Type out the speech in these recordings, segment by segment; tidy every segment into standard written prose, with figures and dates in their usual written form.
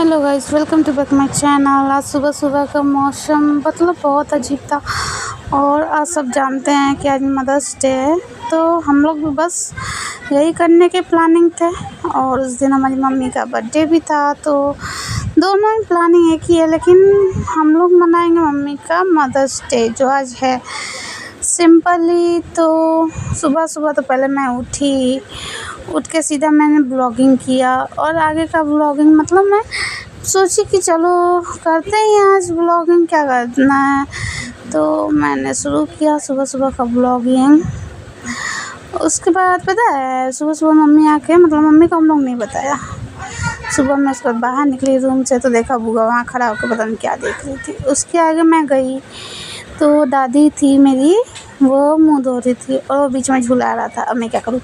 Hello guys, welcome to back my channel. आज सुबह सुबह का मौसम मतलब बहुत अजीब था। और आज सब जानते हैं कि आज मदर्स डे है, तो हम लोग भी बस यही करने के प्लानिंग थे। और उस दिन हमारी मम्मी का बर्थडे भी था, तो दोनों ही प्लानिंग एक ही है, लेकिन हम लोग मनाएंगे मम्मी का मदर्स डे जो आज है सिंपली। तो सुबह सुबह तो पहले मैं उठ के सीधा मैंने ब्लॉगिंग किया। और आगे का ब्लॉगिंग मतलब मैं सोची कि चलो करते ही हैं आज ब्लॉगिंग, क्या करना है। तो मैंने शुरू किया सुबह सुबह का ब्लॉगिंग। उसके बाद पता है सुबह सुबह मम्मी आके मतलब मम्मी को हम लोग नहीं बताया। सुबह मैं उसके बाद बाहर निकली रूम से, तो देखा बुआ वहाँ खड़ा होकर पता नहीं क्या देख रही थी। उसके आगे मैं गई तो दादी थी मेरी, वो मुँह धो रही थी और वो बीच में झुला रहा था। अब मैं क्या करूँ,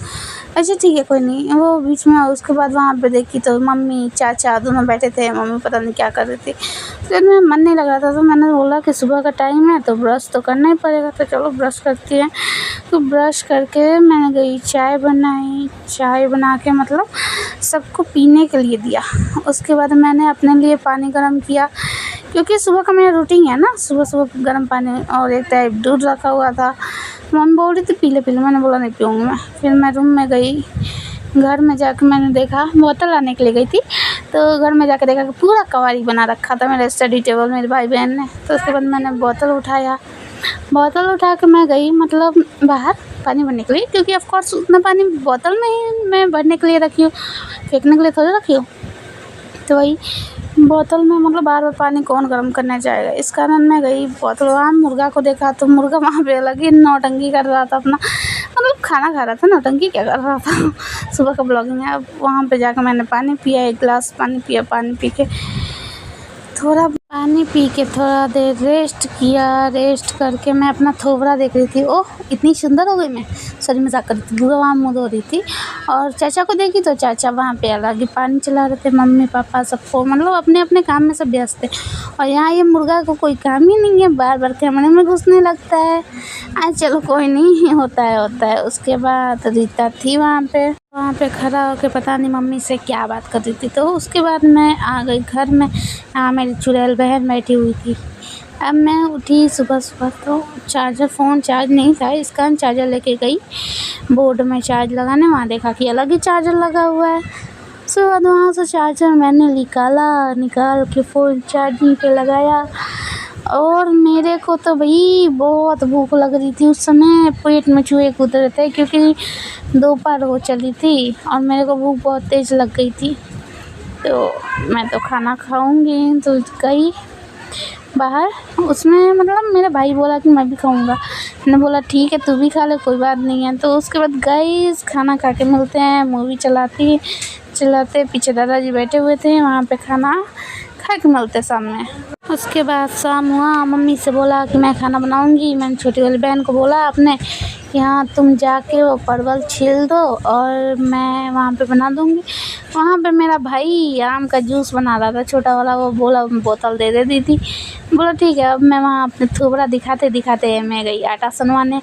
अच्छा ठीक है कोई नहीं, वो बीच में। उसके बाद वहाँ पे देखी तो मम्मी चाचा दोनों बैठे थे। मम्मी पता नहीं क्या कर रही थी, फिर मेरा मन नहीं लग रहा था, तो मैंने बोला कि सुबह का टाइम है तो ब्रश तो करना ही पड़ेगा, तो चलो ब्रश करती हैं। तो ब्रश करके मैंने गई चाय बनाई। चाय बना के मतलब सबको पीने के लिए दिया। उसके बाद मैंने अपने लिए पानी गर्म किया, क्योंकि सुबह का मेरा रूटीन है ना, सुबह सुबह गर्म पानी और एक टाइप दूध रखा हुआ था। मम्मी बोल रही थी पी ले। मैंने बोला नहीं पीऊँगी मैं। फिर मैं रूम में गई। घर में जाकर मैंने देखा, बोतल लाने के लिए गई थी, तो घर में जाकर देखा कि पूरा कवारी बना रखा था मेरा स्टडी टेबल मेरे भाई बहन ने। तो उसके बाद मैंने बोतल उठाया। बोतल उठा के मैं गई मतलब बाहर पानी भरने के लिए, क्योंकि ऑफ कोर्स उतना पानी बोतल में ही मैं भरने के लिए रखी हूँ, फेंकने के लिए थोड़ी रखी हूँ। तो वही बोतल में मतलब बार बार पानी कौन गर्म करना चाहेगा, इस कारण मैं गई बोतल। वहाँ मुर्गा को देखा तो मुर्गा वहाँ पे अलग ही नौटंकी कर रहा था अपना, मतलब खाना खा रहा था, नौटंकी क्या कर रहा था। सुबह का ब्लॉगिंग है। अब वहाँ पे जाकर मैंने पानी पिया, एक गिलास पानी पिया। पानी पी के थोड़ा देर रेस्ट किया। रेस्ट करके मैं अपना थोबरा देख रही थी। ओह इतनी सुंदर हो गई मैं, सॉरी मजाक कर रही थी। बुआ वहाँ मुँह धो रही थी। और चाचा को देखी तो चाचा वहाँ पे अलग ही पानी चला रहे थे। मम्मी पापा सबको मतलब अपने अपने काम में सब व्यस्त थे। और यहाँ ये मुर्गा को कोई काम ही नहीं है, बार बार कैमरे में घुसने लगता है। चलो कोई नहीं, होता है। उसके बाद रीता थी वहाँ पे खड़ा होकर पता नहीं मम्मी से क्या बात कर रही थी। तो उसके बाद मैं आ गई घर में। यहाँ मेरी चुड़ैल बहन बैठी हुई थी। अब मैं उठी सुबह सुबह, तो फ़ोन चार्ज नहीं था, इसका चार्जर लेके गई बोर्ड में चार्ज लगाने। वहाँ देखा कि अलग ही चार्जर लगा हुआ है। उसके बाद वहाँ से चार्जर मैंने निकाल के फ़ोन चार्जिंग पे लगाया। और मेरे को तो भाई बहुत भूख लग रही थी उस समय, पेट में चूहे कूद रहे थे, क्योंकि दोपहर हो चली थी और मेरे को भूख बहुत तेज़ लग गई थी। तो मैं तो खाना खाऊंगी, तो गई बाहर। उसमें मतलब मेरा भाई बोला कि मैं भी खाऊंगा। मैंने बोला ठीक है तू भी खा ले, कोई बात नहीं है। तो उसके बाद गाइस खाना खा के मिलते हैं। मूवी चलाते पीछे दादाजी बैठे हुए थे, वहाँ पे खाना खा के मिलते सामने। उसके बाद शाम हुआ, मम्मी से बोला कि मैं खाना बनाऊंगी। मैंने छोटी वाली बहन को बोला अपने कि हाँ तुम जाके वो परवल छील दो और मैं वहाँ पे बना दूंगी। वहाँ पे मेरा भाई आम का जूस बना रहा था छोटा वाला, वो बोला बोतल दे दी थी। बोला ठीक है। अब मैं वहाँ अपने थोबड़ा दिखाते मैं गई आटा सनवाने।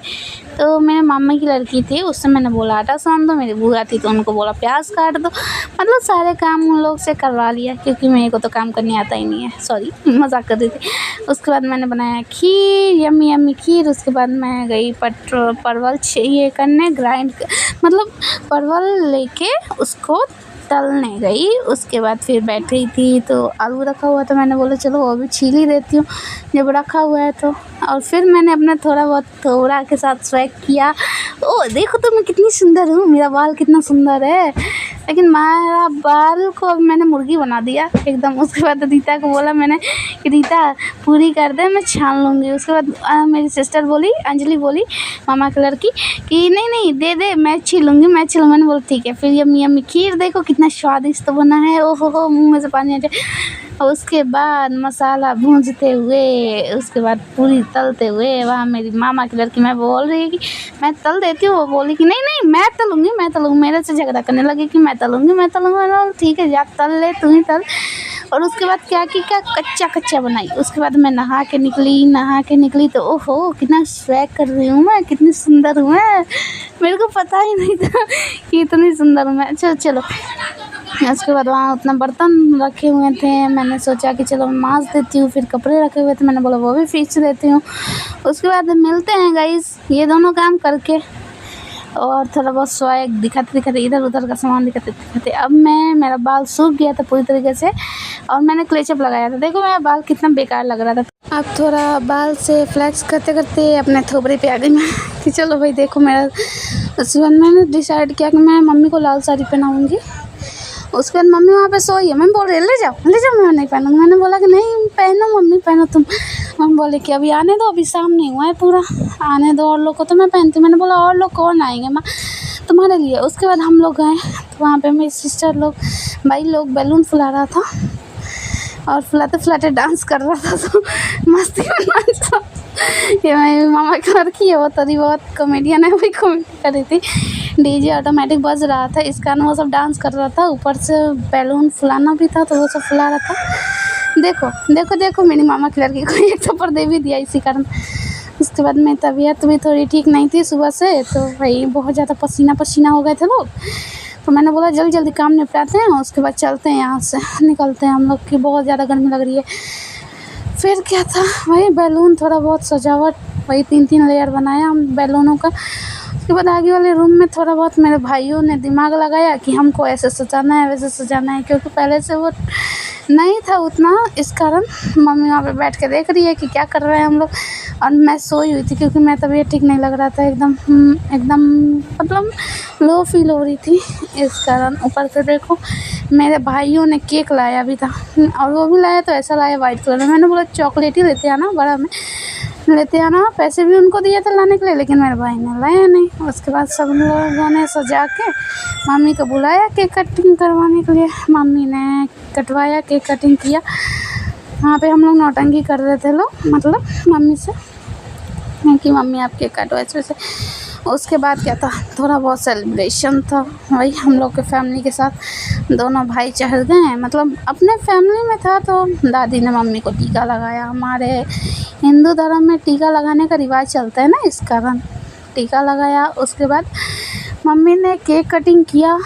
तो मेरे मामा की लड़की थी, उससे मैंने बोला आटा सान दो। मेरी बुआ थी तो उनको बोला प्याज काट दो। मतलब सारे काम उन लोग से करवा लिया, क्योंकि मेरे को तो काम करने आता ही नहीं है, सॉरी मजाक कर रही थी। उसके बाद मैंने बनाया खीर, यम्मी खीर। उसके बाद मैं गई परवल ये करने मतलब परवल लेके उसको तलने गई। उसके बाद फिर बैठी थी तो आलू रखा हुआ था, मैंने बोला चलो वो भी छील ही देती हूँ जब रखा हुआ है तो। और फिर मैंने अपना थोड़ा बहुत थोड़ा के साथ स्वैग किया। ओ देखो तो मैं कितनी सुंदर हूँ, मेरा बाल कितना सुंदर है। लेकिन मेरा बाल को अब मैंने मुर्गी बना दिया एकदम। उसके बाद रीता को बोला मैंने कि रीता पूरी कर दे, मैं छान लूँगी। उसके बाद मेरी सिस्टर बोली, अंजलि बोली मामा की लड़की, कि नहीं दे मैं छीलूँगी। मैंने बोला ठीक है। फिर यम्मी खीर देखो कितना स्वादिष्ट बना है, ओहो मुँह में से पानी आ जाए। और उसके बाद मसाला भूंजते हुए, उसके बाद पूरी तलते हुए, वहाँ मेरी मामा की लड़की मैं बोल रही कि मैं तल देती हूँ, वो बोली कि नहीं मैं तलूँगी। मेरे से झगड़ा करने लगी कि मैं तलूँगी। मैंने ठीक है जा तल ले, तू ही तल। और उसके बाद क्या कच्चा बनाई। उसके बाद मैं नहा के निकली तो ओहो कितना स्वैग कर रही हूँ मैं, कितनी सुंदर हूँ मैं। मेरे को पता ही नहीं था कि इतनी सुंदर हूँ मैं। चलो उसके बाद वहाँ उतना बर्तन रखे हुए थे, मैंने सोचा कि चलो मांज देती हूँ। फिर कपड़े रखे हुए थे, मैंने बोला वो भी खींच देती हूँ। उसके बाद मिलते हैं गाइस ये दोनों काम करके, और थोड़ा बहुत स्वैग दिखाते इधर उधर का सामान दिखाते। अब मेरा बाल सूख गया था पूरी तरीके से, और मैंने क्लेचअप लगाया था। देखो मेरा बाल कितना बेकार लग रहा था। अब थोड़ा बाल से फ्लैक्स करते करते अपने थोबरे पे आ गई मैं कि चलो भाई देखो मेरा। उसके बाद मैंने डिसाइड किया कि मैं मम्मी को लाल साड़ी पहनाऊँगी। उसके बाद मम्मी वहाँ पे सोई है, मम्मी बोल रही है ले जाओ, मैं नहीं पहनूँगी। मैंने बोला कि नहीं पहनो मम्मी, पहनो तुम। मम्मी बोले कि अभी आने दो, अभी शाम नहीं हुआ है पूरा, आने दो और लोग को तो मैं पहनती हूँ। मैंने बोला और लोग कौन आएंगे माँ तुम्हारे लिए। उसके बाद हम लोग गए तो वहाँ पे मेरी सिस्टर लोग भाई लोग बैलून फुला रहा था, और फुलाते फुलाते डांस कर रहा था, तो मस्ती में नाच रहा। ये मेरी मामा की लड़की है, वो थोड़ी बहुत कॉमेडियन है, वही कॉमेडी कर रही थी। डीजे ऑटोमेटिक बज रहा था, इस कारण वो सब डांस कर रहा था। ऊपर से बैलून फुलाना भी था तो वो सब फुला रहा था। देखो मेरी मामा की लड़की को एक थप्पड़ दे भी दिया इसी कारण। उसके बाद मेरी तबीयत भी थोड़ी ठीक नहीं थी सुबह से, तो भाई बहुत ज़्यादा पसीना हो गए थे लोग। तो मैंने बोला जल्दी काम निपटाते हैं, उसके बाद चलते हैं यहाँ से, निकलते हैं हम लोग की बहुत ज़्यादा गर्मी लग रही है। फिर क्या था वही बैलून, थोड़ा बहुत सजावट, वही 3 लेयर बनाया हम बैलूनों का। उसके बाद आगे वाले रूम में थोड़ा बहुत मेरे भाइयों ने दिमाग लगाया कि हमको ऐसे सजाना है वैसे सजाना है, क्योंकि पहले से वो नहीं था उतना, इस कारण मम्मी वहाँ पे बैठ के देख रही है कि क्या कर रहे हैं हम लोग। और मैं सोई हुई थी क्योंकि मैं तबीयत ठीक नहीं लग रहा था, एकदम मतलब लो फील हो रही थी, इस कारण। ऊपर से देखो मेरे भाइयों ने केक लाया भी था, और वो भी लाया तो ऐसा लाया वाइट कलर में। मैंने बोला चॉकलेट ही लेते आना, बड़ा में लेते आना। पैसे भी उनको दिए थे लाने के लिए, लेकिन मेरे भाई ने लाया नहीं। उसके बाद सब लोगों ने सजा के मम्मी को बुलाया केक कटिंग करवाने के लिए। मम्मी ने कटवाया, केक कटिंग किया। वहाँ पे हम लोग नौटंकी कर रहे थे लोग, मतलब मम्मी से कि मम्मी आप केक काटो ऐसे वैसे। उसके बाद क्या था, थोड़ा बहुत सेलिब्रेशन था, वही हम लोग के फैमिली के साथ। दोनों भाई चढ़ गए, मतलब अपने फैमिली में था। तो दादी ने मम्मी को टीका लगाया। हमारे हिंदू धर्म में टीका लगाने का रिवाज चलता है ना, इस कारण टीका लगाया। उसके बाद मम्मी ने केक कटिंग किया,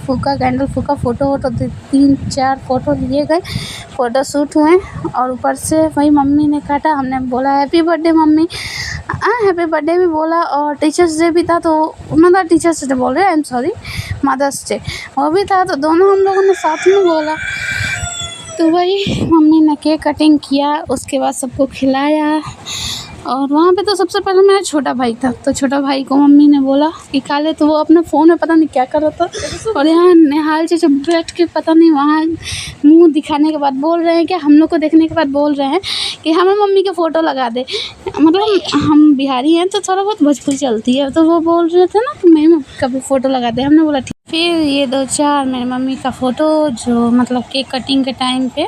फूका, कैंडल फूका, फ़ोटो 3-4 फ़ोटो लिए गए, फ़ोटो शूट हुए। और ऊपर से वही मम्मी ने काटा, हमने बोला happy birthday mummy, happy birthday भी बोला। और टीचर्स डे भी था, तो मतलब टीचर्स डे बोल रहे हैं, I am sorry, mother's day वो भी था, तो दोनों हम लोगों ने साथ में बोला। तो वही मम्मी ने केक कटिंग किया, उसके बाद सबको खिलाया। और वहाँ पे तो सबसे पहले मेरा छोटा भाई था, तो छोटा भाई को मम्मी ने बोला कि खा ले, तो वो अपने फ़ोन में पता नहीं क्या कर रहा था। और यहाँ निहाल चाचा बैठ के पता नहीं वहाँ मुंह दिखाने के बाद बोल रहे हैं कि हम लोग को देखने के बाद बोल रहे हैं कि हमें मम्मी के फ़ोटो लगा दे। मतलब हम बिहारी हैं तो थोड़ा बहुत भोजपुरी चलती है, तो वो बोल रहे थे ना कि मम्मी का भी फ़ोटो लगा दे। हमने बोला ठीक। फिर ये 2-4 मेरी मम्मी का फ़ोटो, जो मतलब केक कटिंग के टाइम पे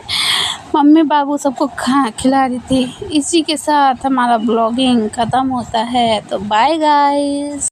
मम्मी बाबू सबको खिला रही थी। इसी के साथ हमारा ब्लॉगिंग ख़त्म होता है, तो बाय गाइस।